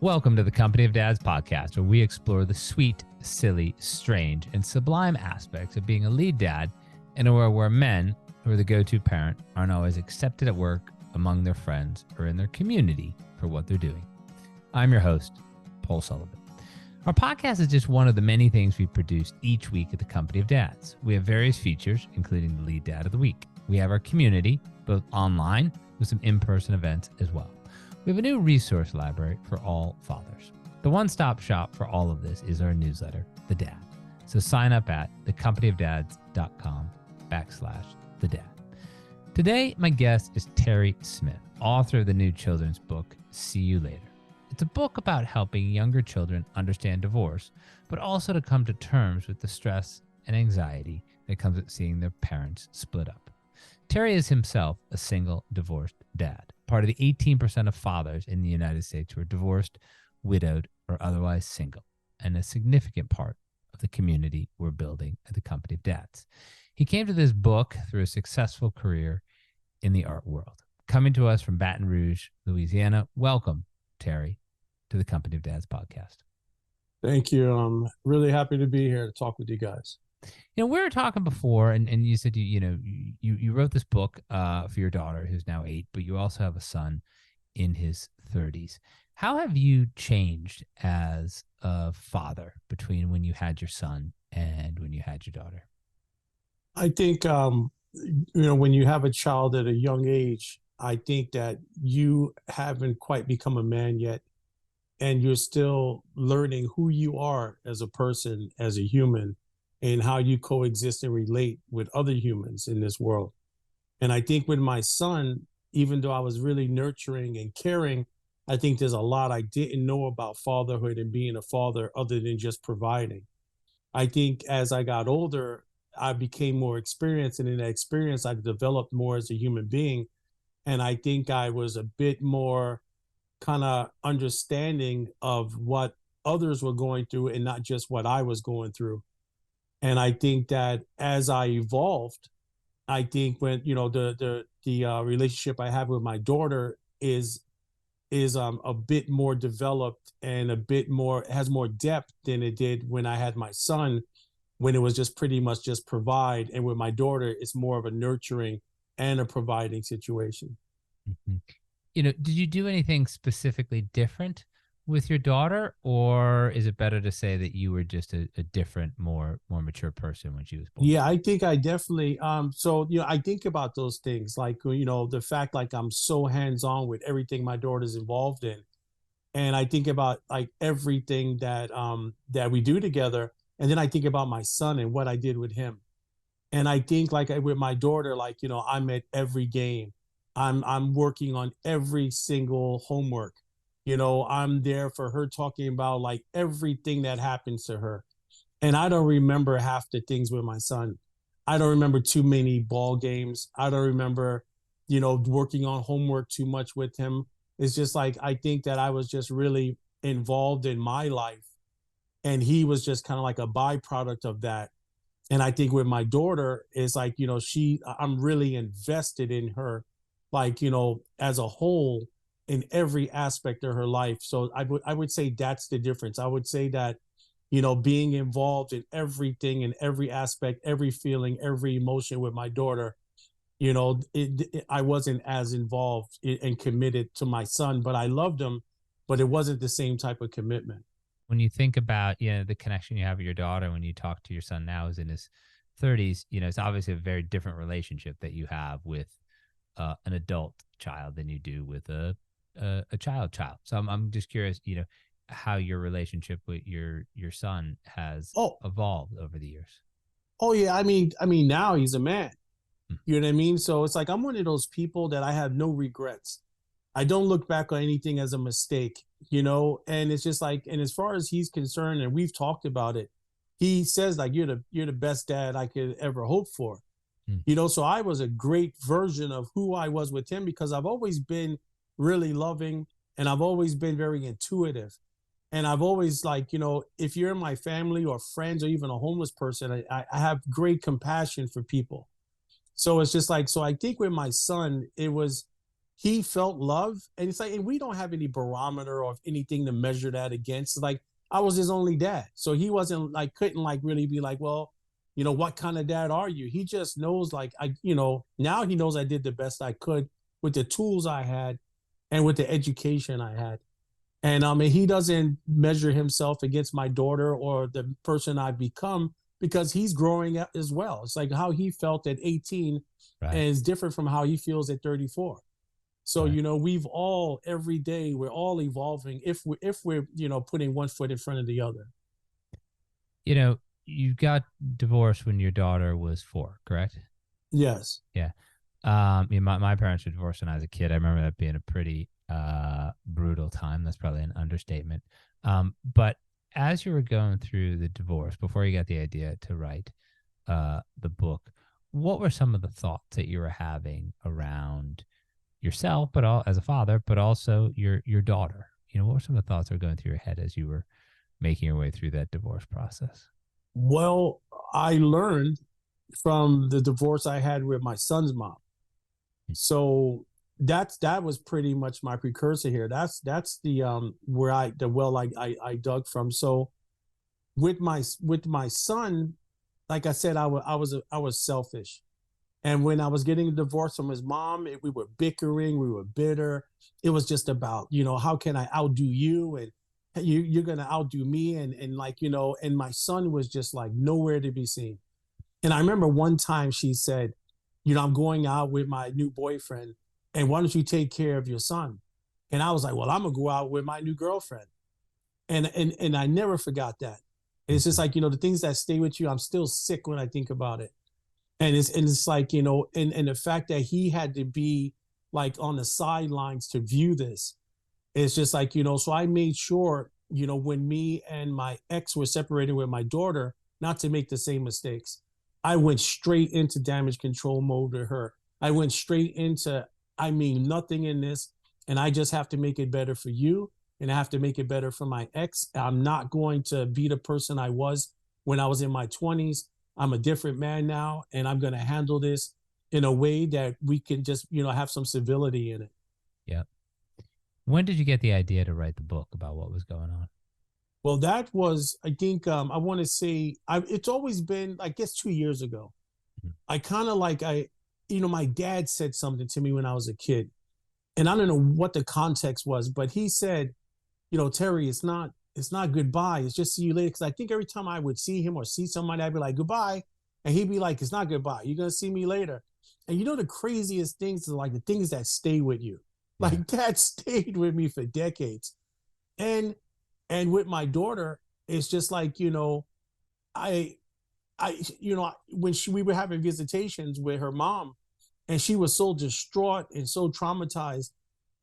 Welcome to the Company of Dads podcast, where we explore the sweet, silly, strange, and sublime aspects of being a lead dad in a world where men, who are the go-to parent, aren't always accepted at work, among their friends, or in their community for what they're doing. I'm your host, Paul Sullivan. Our podcast is just one of the many things we produce each week at the Company of Dads. We have various features, including the Lead Dad of the Week. We have our community, both online with some in-person events as well. We have a new resource library for all fathers. The one-stop shop for all of this is our newsletter, The Dad. So sign up at thecompanyofdads.com/The Dad. Today, my guest is Terry Smith, author of the new children's book, See You Later. It's a book about helping younger children understand divorce, but also to come to terms with the stress and anxiety that comes with seeing their parents split up. Terry is himself a single, divorced dad, part of the 18% of fathers in the United States who are divorced, widowed, or otherwise single, and a significant part of the community we're building at the Company of Dads. He came to this book through a successful career in the art world. Coming to us from Baton Rouge, Louisiana, welcome, Terry, to the Company of Dads podcast. Thank you. I'm really happy to be here to talk with you guys. You know, we were talking before, and you said you wrote this book for your daughter, who's now 8, but you also have a son in his 30s. How have you changed as a father between when you had your son and when you had your daughter? I think, when you have a child at a young age, I think that you haven't quite become a man yet, and you're still learning who you are as a person, as a human, and how you coexist and relate with other humans in this world. And I think with my son, even though I was really nurturing and caring, I think there's a lot I didn't know about fatherhood and being a father other than just providing. I think as I got older, I became more experienced, and in that experience, I developed more as a human being. And I think I was a bit more kind of understanding of what others were going through and not just what I was going through. And I think that as I evolved, I think when, the relationship I have with my daughter is a bit more developed and a bit more, has more depth than it did when I had my son, when it was just pretty much just provide. And with my daughter, it's more of a nurturing and a providing situation. Mm-hmm. Did you do anything specifically different with your daughter, or is it better to say that you were just a different, more mature person when she was born? Yeah, I think I definitely, I think about those things, like, the fact, like, I'm so hands-on with everything my daughter's involved in. And I think about like everything that we do together. And then I think about my son and what I did with him. And I think like with my daughter, like, I'm at every game. I'm working on every single homework. I'm there for her, talking about like everything that happens to her. And I don't remember half the things with my son. I don't remember too many ball games. I don't remember, working on homework too much with him. It's just like, I think that I was just really involved in my life, and he was just kind of like a byproduct of that. And I think with my daughter, it's like, I'm really invested in her, like, as a whole, in every aspect of her life. So I would say that's the difference. I would say that, being involved in everything, in every aspect, every feeling, every emotion with my daughter, I wasn't as involved and committed to my son, but I loved him, but it wasn't the same type of commitment. When you think about, the connection you have with your daughter, when you talk to your son now, who's in his 30s, it's obviously a very different relationship that you have with an adult child than you do with a child. So I'm just curious, how your relationship with your son has evolved over the years. Oh yeah, I mean now he's a man. You know what I mean? So it's like I'm one of those people that I have no regrets. I don't look back on anything as a mistake, and it's just like, and as far as he's concerned, and we've talked about it, he says like, you're the best dad I could ever hope for. So I was a great version of who I was with him, because I've always been really loving, and I've always been very intuitive. And I've always like, if you're in my family or friends or even a homeless person, I have great compassion for people. So it's just like, so I think with my son, he felt love. And it's like, and we don't have any barometer or anything to measure that against. Like, I was his only dad. So he wasn't like, couldn't like really be like, well, you know, what kind of dad are you? He just knows, like, now he knows I did the best I could with the tools I had and with the education I had. And he doesn't measure himself against my daughter or the person I've become, because he's growing up as well. It's like how he felt at 18 Right. is different from how he feels at 34. So, Right. we've all, every day, we're all evolving if we're, putting one foot in front of the other. You got divorced when your daughter was 4, correct? Yes. Yeah. My parents were divorced when I was a kid. I remember that being a pretty brutal time. That's probably an understatement. But as you were going through the divorce, before you got the idea to write the book, what were some of the thoughts that you were having around yourself, but all as a father, but also your daughter? What were some of the thoughts that were going through your head as you were making your way through that divorce process? Well, I learned from the divorce I had with my son's mom. So that was pretty much my precursor here. That's the well I dug from. So with my son, like I said, I was selfish. And when I was getting a divorce from his mom, we were bickering, we were bitter. It was just about, how can I outdo you, and you're gonna outdo me, and like, and my son was just like nowhere to be seen. And I remember one time she said, I'm going out with my new boyfriend, and why don't you take care of your son? And I was like, well, I'm gonna go out with my new girlfriend. And I never forgot that. And it's just like, the things that stay with you, I'm still sick when I think about it. And it's like, and the fact that he had to be like on the sidelines to view this, it's just like, so I made sure, when me and my ex were separated with my daughter, not to make the same mistakes. I went straight into damage control mode with her. I went straight into, I mean, nothing in this. And I just have to make it better for you. And I have to make it better for my ex. I'm not going to be the person I was when I was in my 20s. I'm a different man now, and I'm going to handle this in a way that we can just, have some civility in it. Yeah. When did you get the idea to write the book about what was going on? Well, that was, I think, I want to say, it's always been, I guess, 2 years ago. I kind of like, my dad said something to me when I was a kid, and I don't know what the context was, but he said, Terry, it's not goodbye. It's just see you later. Because I think every time I would see him or see somebody, I'd be like, goodbye. And he'd be like, it's not goodbye. You're going to see me later. And the craziest things are like the things that stay with you. Yeah. Like that stayed with me for decades. And with my daughter, it's just like, I when we were having visitations with her mom, and she was so distraught and so traumatized.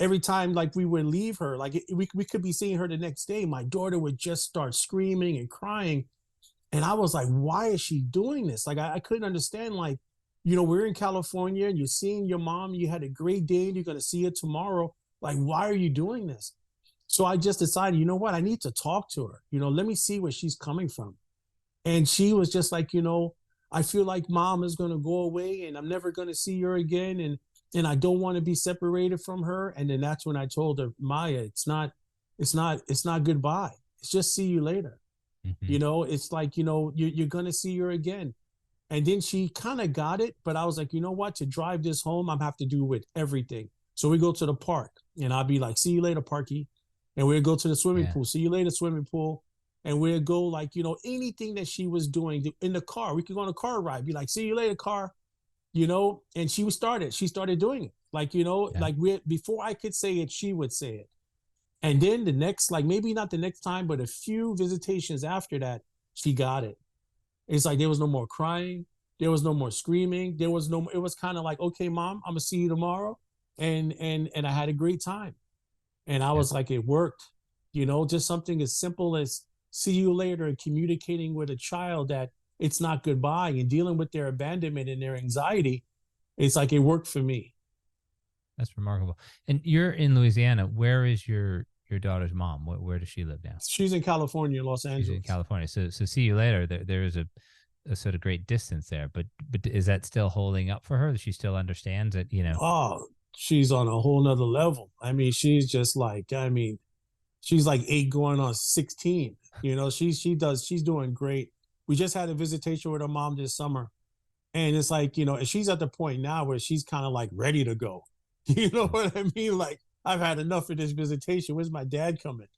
Every time like we would leave her, like we could be seeing her the next day, my daughter would just start screaming and crying. And I was like, why is she doing this? Like, I couldn't understand, like, we're in California and you're seeing your mom, you had a great day and you're going to see her tomorrow. Like, why are you doing this? So I just decided, what? I need to talk to her. Let me see where she's coming from. And she was just like, I feel like mom is going to go away and I'm never going to see her again. And I don't want to be separated from her. And then that's when I told her, Maya, it's not goodbye. It's just see you later. It's like, you're going to see her again. And then she kind of got it, but I was like, you know what, to drive this home, I'm have to do with everything. So we go to the park and I'll be like, see you later, Parky. And we'll go to the swimming pool. See you later, swimming pool. And we'll go like, anything that she was doing in the car. We could go on a car ride, be like, see you later, car. And she started doing it. Like, like before I could say it, she would say it. And then the next, like maybe not the next time, but a few visitations after that, she got it. It's like there was no more crying. There was no more screaming. It was kind of like, okay, mom, I'm gonna see you tomorrow. And I had a great time. And I was like, it worked. Just something as simple as see you later and communicating with a child that it's not goodbye and dealing with their abandonment and their anxiety. It's like it worked for me. That's remarkable. And you're in Louisiana. Where is your daughter's mom? Where does she live now? She's in California, Los Angeles. She's in California. So see you later. There is a sort of great distance there, but is that still holding up for her? That she still understands that, Oh, she's on a whole nother level. I mean, she's just like, I mean, she's like 8 going on 16. You know, she's doing great. We just had a visitation with her mom this summer. And it's like, you know, and she's at the point now where she's kind of like ready to go. You know what I mean? Like, I've had enough of this visitation. Where's my dad coming?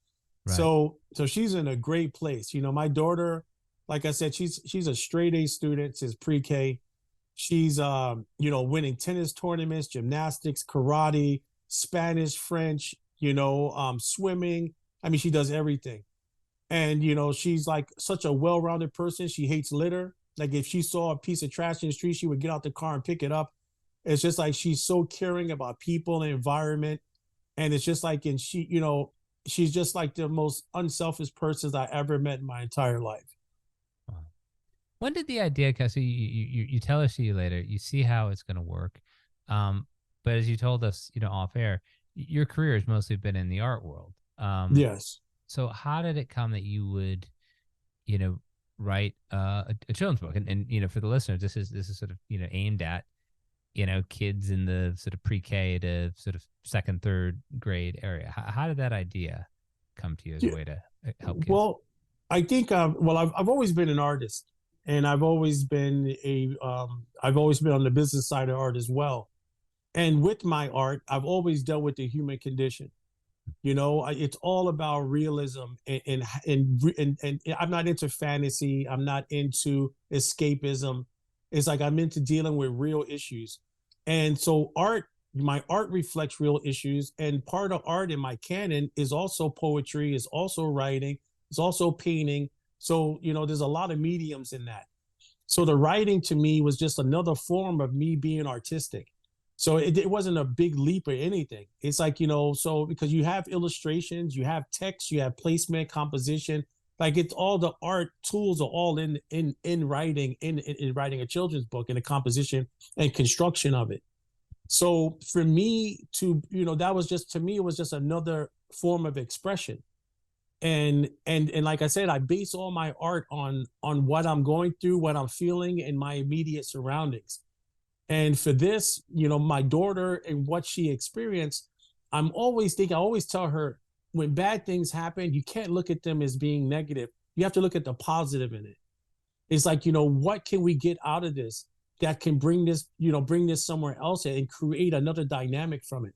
Right. So she's in a great place. You know, my daughter, like I said, she's a straight A student since pre-K. She's you know, winning tennis tournaments, gymnastics, karate, Spanish, French, you know, swimming. I mean, she does everything. And you know, she's like such a well-rounded person. She hates litter. Like if she saw a piece of trash in the street, she would get out the car and pick it up. It's just like she's so caring about people and environment. And it's just like, and she, you know, she's just like the most unselfish person I ever met in my entire life. Wow. When did the idea, because you tell us, see you later, you see how it's going to work. But as you told us, you know, off air, your career has mostly been in the art world. Yes. So how did it come that you would, you know, write a children's book? And you know, for the listeners, this is sort of, you know, aimed at, you know, kids in the sort of pre-K to sort of second, third grade area. How did that idea come to you as a way to help kids? Well, I think well, I've always been an artist, and I've always been on the business side of art as well. And with my art, I've always dealt with the human condition. You know, it's all about realism, and I'm not into fantasy. I'm not into escapism. It's like I'm into dealing with real issues. And so my art reflects real issues. And part of art in my canon is also poetry, is also writing, is also painting. So, you know, there's a lot of mediums in that. So the writing to me was just another form of me being artistic. So it wasn't a big leap or anything. It's like, you know, so because you have illustrations, you have text, you have placement, composition, like it's all the art tools are all in writing, in writing a children's book and the composition and construction of it. So for me to, you know, that was just, to me, it was just another form of expression. And like I said, I base all my art on what I'm going through, what I'm feeling, and my immediate surroundings. And for this, you know, my daughter and what she experienced, I always tell her, when bad things happen, you can't look at them as being negative. You have to look at the positive in it. It's like, you know, what can we get out of this that can bring this, you know, bring this somewhere else and create another dynamic from it.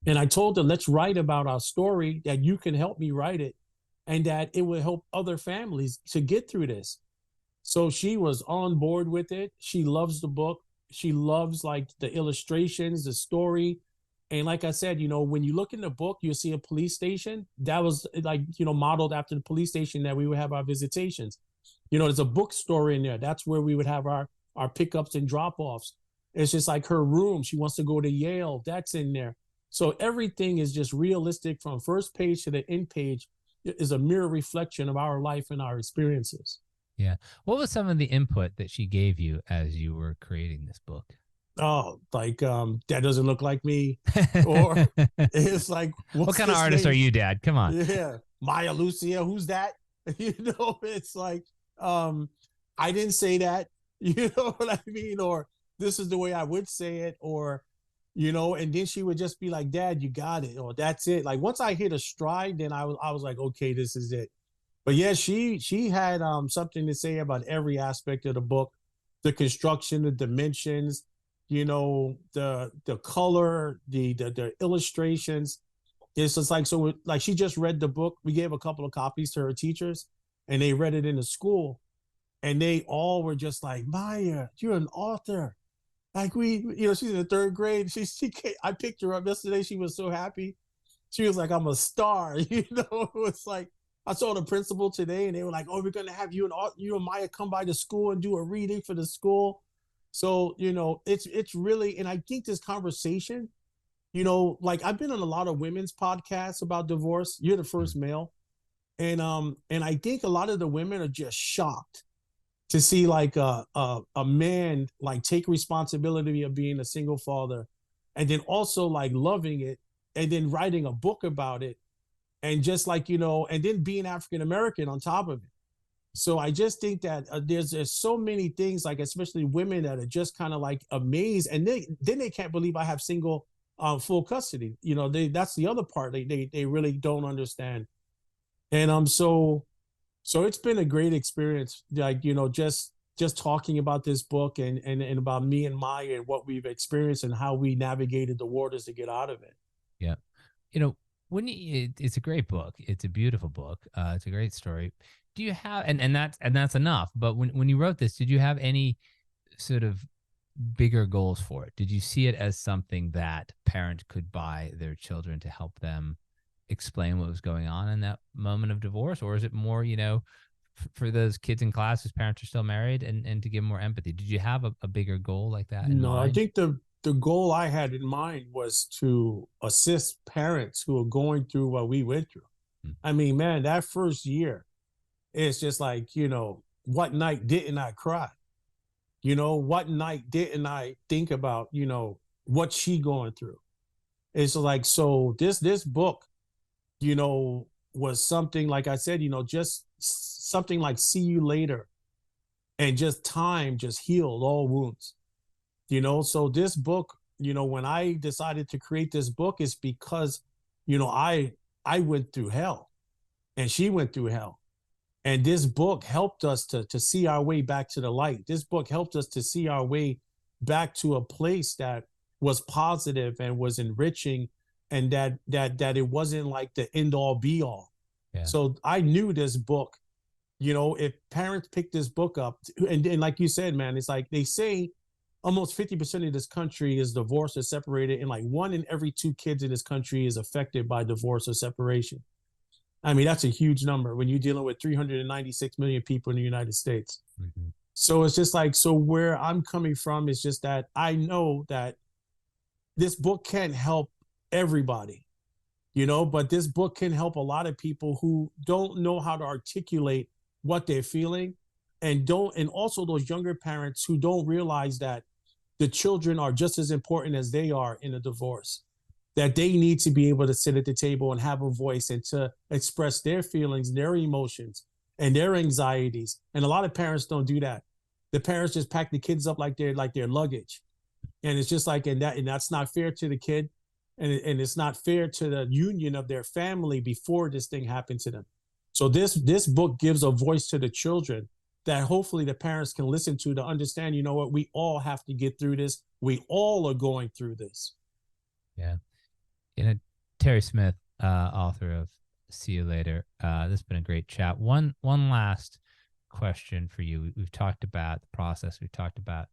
And I told her, let's write about our story, that you can help me write it, and that it will help other families to get through this. So she was on board with it. She loves the book. She loves like the illustrations, the story. And like I said, you know, when you look in the book, you'll see a police station that was like, you know, modeled after the police station that we would have our visitations. You know, there's a bookstore in there. That's where we would have our pickups and drop-offs. It's just like her room. She wants to go to Yale. That's in there. So everything is just realistic from first page to the end page, is a mirror reflection of our life and our experiences. Yeah. What was some of the input that she gave you as you were creating this book? Oh, like that doesn't look like me, or it's like, what kind of artist are you, Dad? Come on. Yeah, Maya Lucia, who's that? You know, it's like I didn't say that. You know what I mean? Or this is the way I would say it, or you know. And then she would just be like, "Dad, you got it," or "That's it." Like once I hit a stride, then I was like, "Okay, this is it." But yeah, she had something to say about every aspect of the book, the construction, the dimensions, you know, the color, the illustrations. It's just like, so like she just read the book. We gave a couple of copies to her teachers, and they read it in the school, and they all were just like, Maya, you're an author. Like you know, she's in the third grade. I picked her up yesterday. She was so happy. She was like, I'm a star. You know, it's like, I saw the principal today, and they were like, "Oh, we're gonna have you and Maya come by the school and do a reading for the school." So you know, it's really, and I think this conversation, you know, like I've been on a lot of women's podcasts about divorce. You're the first male, and I think a lot of the women are just shocked to see like a man like take responsibility of being a single father, and then also like loving it, and then writing a book about it. And just like, you know, and then being African American on top of it. So I just think that there's so many things, like especially women, that are just kind of like amazed, and then they can't believe I have single full custody. That's the other part they really don't understand. And so it's been a great experience, like, just talking about this book and about me and Maya and what we've experienced and how we navigated the waters to get out of it. Yeah. You know, it's a great book. It's a beautiful book. It's a great story. Do you have, and that's enough. But when you wrote this, did you have any sort of bigger goals for it? Did you see it as something that parents could buy their children to help them explain what was going on in that moment of divorce? Or is it more, for those kids in class whose parents are still married, and to give more empathy? Did you have a bigger goal like that in No, I mind? think the goal I had in mind was to assist parents who are going through what we went through. Mm. I mean, man, that first year, it's just like, what night didn't I cry? What night didn't I think about, what she going through? It's like, so this book, was something, like I said, just something like See You Later, and just time just healed all wounds. So this book, when I decided to create this book, is because, I went through hell, and she went through hell. And this book helped us to see our way back to the light. This book helped us to see our way back to a place that was positive and was enriching, and that it wasn't like the end all be all. Yeah. So I knew this book, if parents pick this book up, and like you said, man, it's like they say almost 50% of this country is divorced or separated, and like 1 in every 2 kids in this country is affected by divorce or separation. I mean, that's a huge number when you're dealing with 396 million people in the United States. Mm-hmm. So it's just like, so where I'm coming from is just that I know that this book can't help everybody, but this book can help a lot of people who don't know how to articulate what they're feeling, and also those younger parents who don't realize that the children are just as important as they are in a divorce, that they need to be able to sit at the table and have a voice and to express their feelings, their emotions, and their anxieties. And a lot of parents don't do that. The parents just pack the kids up like their luggage. And it's just like, and that's not fair to the kid. And it's not fair to the union of their family before this thing happened to them. So this book gives a voice to the children that hopefully the parents can listen to understand, what, we all have to get through this. We all are going through this. Yeah. Terry Smith, author of See You Later. This has been a great chat. One last question for you. We've talked about the process. We've talked about,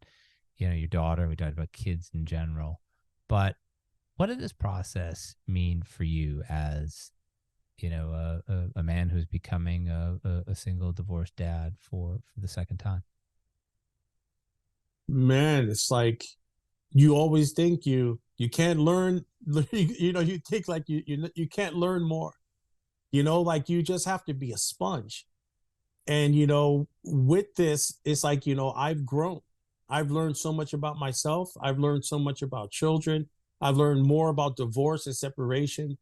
your daughter. We talked about kids in general. But what did this process mean for you as, a man who's becoming a single divorced dad for the second time? Man, it's like, you always think you can't learn. You think like you can't learn more. Like you just have to be a sponge. And with this, it's like, I've grown. I've learned so much about myself. I've learned so much about children. I've learned more about divorce and separation.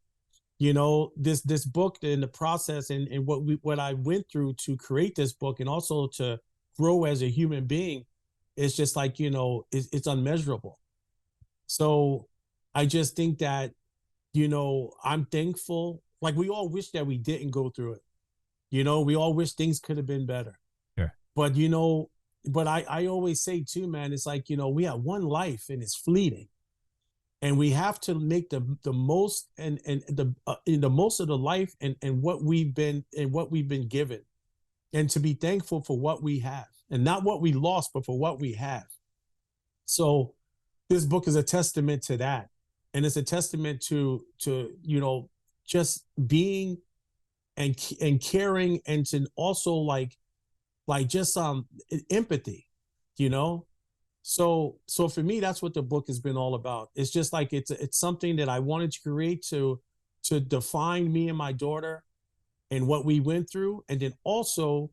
This book, in the process, and what I went through to create this book, and also to grow as a human being, it's just like, it's unmeasurable. So I just think that, I'm thankful. Like, we all wish that we didn't go through it. We all wish things could have been better. Sure. But, but I always say too, man, it's like, we have one life and it's fleeting. And we have to make the most and the most of the life and what we've been given, and to be thankful for what we have, and not what we lost, but for what we have. So this book is a testament to that. And it's a testament to just being and caring, and to also like just empathy, So for me, that's what the book has been all about. It's just like, it's something that I wanted to create to define me and my daughter and what we went through, and then also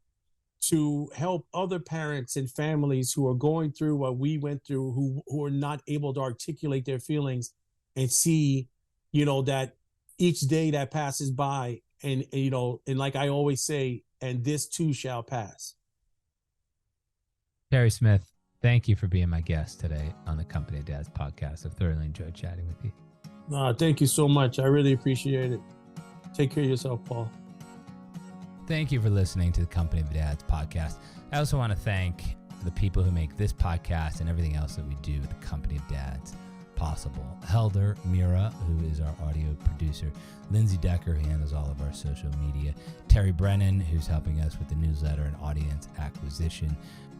to help other parents and families who are going through what we went through, who are not able to articulate their feelings, and see, that each day that passes by, and like I always say, and this too shall pass. Terry Smith, thank you for being my guest today on the Company of Dads podcast. I've thoroughly enjoyed chatting with you. Thank you so much. I really appreciate it. Take care of yourself, Paul. Thank you for listening to the Company of Dads podcast. I also want to thank the people who make this podcast and everything else that we do at the Company of Dads possible. Helder Mira, who is our audio producer. Lindsay Decker, who handles all of our social media. Terry Brennan, who's helping us with the newsletter and audience acquisition.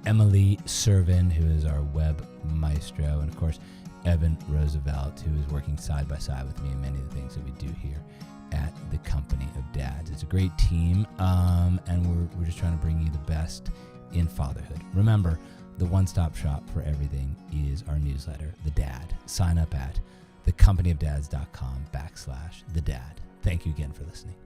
Emily Servin, who is our web maestro. And of course, Evan Roosevelt, who is working side by side with me in many of the things that we do here at the Company of Dads. It's a great team, and we're just trying to bring you the best in fatherhood. Remember, the one-stop shop for everything is our newsletter, The Dad. Sign up at thecompanyofdads.com/thedad. Thank you again for listening.